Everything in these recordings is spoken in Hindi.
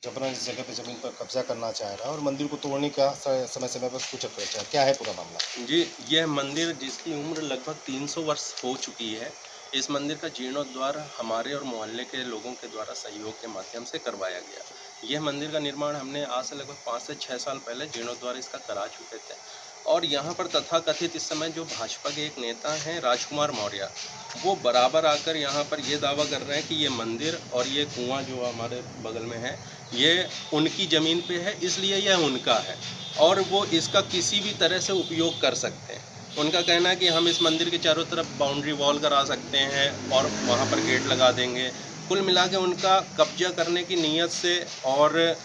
जबरन इस जगह पे ज़मीन पर कब्ज़ा करना चाह रहा है और मंदिर को तोड़ने का समय-समय पर सूचक प्रचार, क्या है पूरा मामला? जी, यह मंदिर जिसकी उम्र लगभग 300 वर्ष हो चुकी है, इस मंदिर का जीर्णोद्धार हमारे और मोहल्ले के लोगों के द्वारा सहयोग के माध्यम से करवाया गया। यह मंदिर का निर्माण हमने आज से लगभग 5 से 6 साल पहले जीर्णोद्धार इसका करा चुके थे और यहाँ पर तथाकथित इस समय जो भाजपा के एक नेता हैं राजकुमार मौर्य, वो बराबर आकर यहाँ पर ये दावा कर रहे हैं कि ये मंदिर और ये कुआँ जो हमारे बगल में है, ये उनकी ज़मीन पे है, इसलिए यह उनका है और वो इसका किसी भी तरह से उपयोग कर सकते हैं। उनका कहना है कि हम इस मंदिर के चारों तरफ बाउंड्री वॉल करा सकते हैं और वहाँ पर गेट लगा देंगे। कुल मिला के उनका कब्ज़ा करने की नीयत से और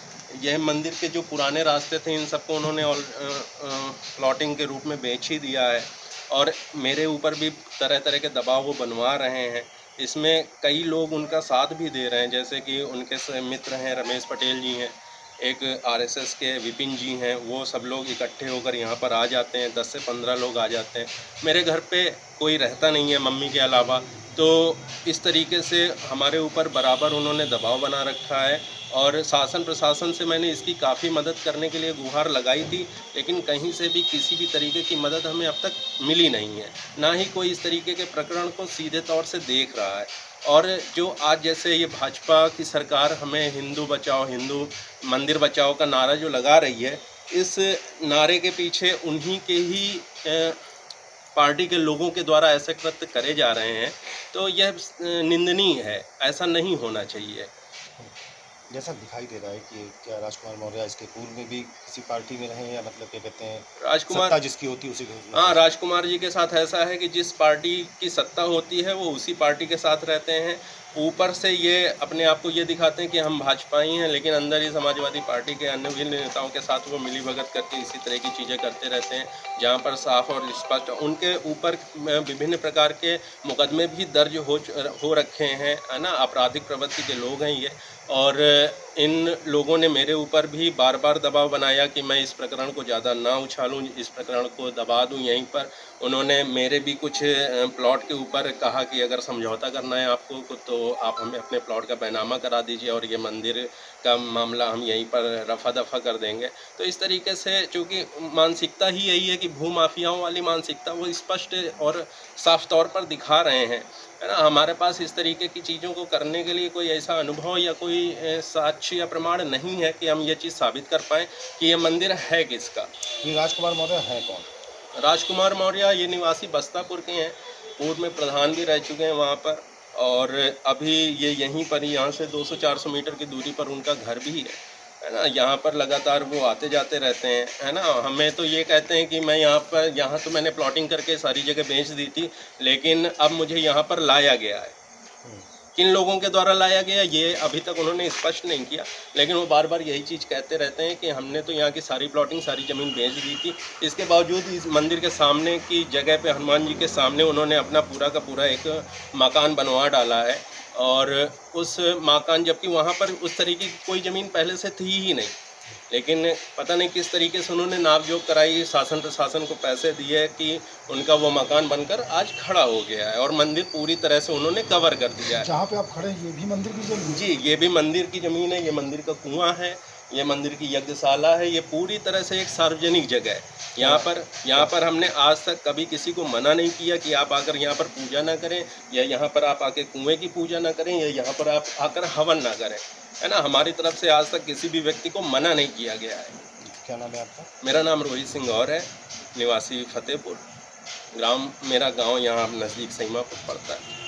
यह मंदिर के जो पुराने रास्ते थे इन सबको उन्होंने प्लॉटिंग के रूप में बेच ही दिया है और मेरे ऊपर भी तरह-तरह के दबाव वो बनवा रहे हैं। इसमें कई लोग उनका साथ भी दे रहे हैं, जैसे कि उनके मित्र हैं रमेश पटेल जी हैं, एक आरएसएस के विपिन जी हैं, वो सब लोग इकट्ठे होकर यहाँ पर आ जाते हैं, 10 से 15 लोग आ जाते हैं। मेरे घर पे कोई रहता नहीं है मम्मी के अलावा, तो इस तरीके से हमारे ऊपर बराबर उन्होंने दबाव बना रखा है और शासन प्रशासन से मैंने इसकी काफ़ी मदद करने के लिए गुहार लगाई थी, लेकिन कहीं से भी किसी भी तरीके की मदद हमें अब तक मिली नहीं है। ना ही कोई इस तरीके के प्रकरण को सीधे तौर से देख रहा है और जो आज जैसे ये भाजपा की सरकार हमें हिंदू बचाओ, हिंदू मंदिर बचाओ का नारा जो लगा रही है, इस नारे के पीछे उन्हीं के ही पार्टी के लोगों के द्वारा ऐसे कृत्य करे जा रहे हैं, तो यह निंदनीय है, ऐसा नहीं होना चाहिए। जैसा दिखाई दे रहा है कि क्या राजकुमार मौर्य इसके पूर्व में भी किसी पार्टी में रहे हैं या मतलब क्या कहते हैं, राजकुमार सत्ता जिसकी होती है उसी को हाँ, राजकुमार जी के साथ ऐसा है कि जिस पार्टी की सत्ता होती है, वो उसी पार्टी के साथ रहते हैं। ऊपर से ये अपने आप को ये दिखाते हैं कि हम भाजपाई हैं, लेकिन अंदर ही समाजवादी पार्टी के अन्य भी नेताओं के साथ वो मिलीभगत करके इसी तरह की चीज़ें करते रहते हैं, जहाँ पर साफ और स्पष्ट उनके ऊपर विभिन्न प्रकार के मुकदमे भी दर्ज हो रखे हैं, है ना? आपराधिक प्रवृत्ति के लोग हैं ये और इन लोगों ने मेरे ऊपर भी बार-बार दबाव बनाया कि मैं इस प्रकरण को ज़्यादा ना उछालूँ, इस प्रकरण को दबा दूँ यहीं पर। उन्होंने मेरे भी कुछ प्लॉट के ऊपर कहा कि अगर समझौता करना है आपको तो आप हमें अपने प्लॉट का बैनामा करा दीजिए और ये मंदिर का मामला हम यहीं पर रफ़ा-दफ़ा कर देंगे। तो इस तरीके से चूँकि मानसिकता ही यही है कि भूमाफियाओं वाली मानसिकता वो स्पष्ट और साफ तौर पर दिखा रहे हैं, है ना? हमारे पास इस तरीके की चीज़ों को करने के लिए कोई ऐसा अनुभव या कोई साक्ष्य या प्रमाण नहीं है कि हम ये चीज़ साबित कर पाएँ कि ये मंदिर है किसका। ये राजकुमार मौर्य हैं कौन? राजकुमार मौर्य ये निवासी बस्तापुर के हैं, पूर्व में प्रधान भी रह चुके हैं वहाँ पर और अभी ये यहीं पर ही यहाँ से 200-400 मीटर की दूरी पर उनका घर भी है ना? यहाँ पर लगातार वो आते-जाते रहते हैं, है ना? हमें तो ये कहते हैं कि मैं यहाँ तो मैंने प्लॉटिंग करके सारी जगह बेच दी थी, लेकिन अब मुझे यहाँ पर लाया गया है। किन लोगों के द्वारा लाया गया ये अभी तक उन्होंने स्पष्ट नहीं किया, लेकिन वो बार-बार यही चीज़ कहते रहते हैं कि हमने तो यहाँ की सारी प्लॉटिंग, सारी ज़मीन बेच दी थी। इसके बावजूद इस मंदिर के सामने की जगह पे हनुमान जी के सामने उन्होंने अपना पूरा का पूरा एक मकान बनवा डाला है और उस मकान जबकि वहाँ पर उस तरीके की कोई ज़मीन पहले से थी ही नहीं। लेकिन पता नहीं किस तरीके से उन्होंने नाप-जोख कराई, शासन प्रशासन को पैसे दिए कि उनका वो मकान बनकर आज खड़ा हो गया है और मंदिर पूरी तरह से उन्होंने कवर कर दिया है। जहाँ पे आप खड़े हैं ये भी मंदिर की ज़मीन? जी, ये भी मंदिर की ज़मीन है, ये मंदिर का कुआँ है, ये मंदिर की यज्ञशाला है, ये पूरी तरह से एक सार्वजनिक जगह है। यहाँ पर हमने आज तक कभी किसी को मना नहीं किया कि आप आकर यहाँ पर पूजा ना करें या यहाँ पर आप आके कुएँ की पूजा ना करें या यहाँ पर आप आकर हवन ना करें, है ना? हमारी तरफ से आज तक किसी भी व्यक्ति को मना नहीं किया गया है। क्या नाम है आपका? मेरा नाम रोहित सिंह गौर है, निवासी फतेहपुर। मेरा गाँव यहाँ नज़दीक सीमापुर पड़ता है।